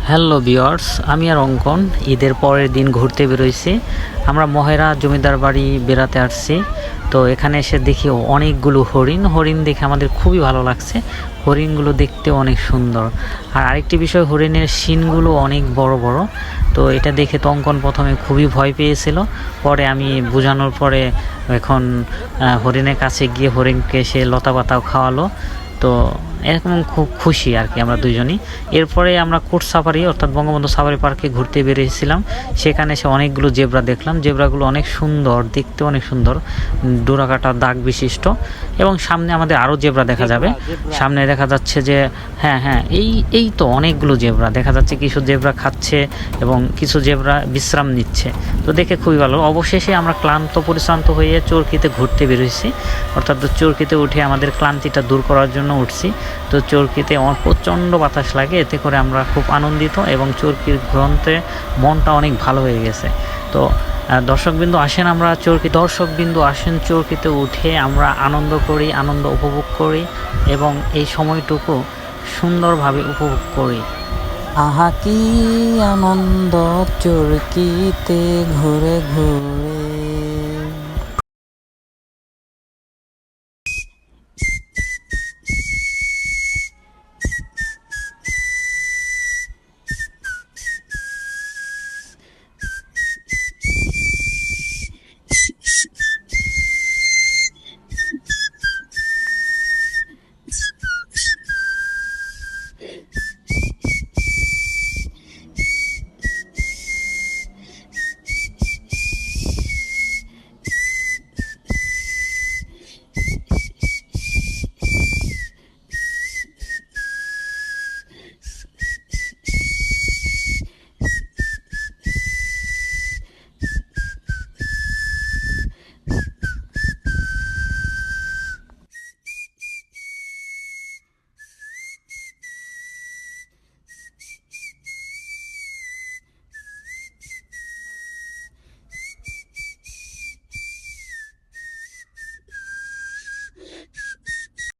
Hello viewers, আমি আর অঙ্কন ঈদের পরের দিন ঘুরতে বেরোইছি। আমরা মহেরা জমিদার বাড়ি বেড়াতে আসছি। তো এখানে এসে দেখি অনেকগুলো হরিণ দেখে আমাদের খুবই ভালো লাগছে। হরিণগুলো দেখতে অনেক সুন্দর। আর আরেকটি বিষয়, হরিণের শিংগুলো অনেক বড় বড়। তো এটা দেখে তো অঙ্কন প্রথমে খুবই ভয় পেয়েছিল। পরে আমি বোঝানোর পরে এখন হরিণের কাছে গিয়ে হরিণকে সে লতা পাতাও খাওয়ালো। তো এরকম খুব খুশি আর কি আমরা দুজনই। এরপরে আমরা কোর্ট সাফারি অর্থাৎ বঙ্গবন্ধু সাফারি পার্কে ঘুরতে বেরিয়েছিলাম। সেখানে এসে অনেকগুলো জেব্রা দেখলাম। জেব্রাগুলো অনেক সুন্দর, দেখতে অনেক সুন্দর, ডোরাকাটা দাগ বিশিষ্ট। এবং সামনে আমাদের আরও জেব্রা দেখা যাবে। সামনে দেখা যাচ্ছে যে হ্যাঁ এই তো অনেকগুলো জেব্রা দেখা যাচ্ছে। কিছু জেব্রা খাচ্ছে এবং কিছু জেব্রা বিশ্রাম নিচ্ছে। তো দেখে খুবই ভালো। অবশেষে আমরা ক্লান্ত পরিশ্রান্ত হয়ে চরকিতে ঘুরতে বেরোইছি। অর্থাৎ চরকিতে উঠে আমাদের ক্লান্তিটা দূর করার জন্য উঠছি। তো চরকিতে প্রচণ্ড বাতাস লাগে, এতে করে আমরা খুব আনন্দিত এবং চরকির ঘ্রাণে মনটা অনেক ভালো হয়ে গেছে। তো দর্শকবৃন্দ আসেন চরকিতে উঠে আমরা আনন্দ করি, আনন্দ উপভোগ করি এবং এই সময়টুকু সুন্দরভাবে উপভোগ করি। আহা কি আনন্দ চরকিতে ঘুরে ঘুরে।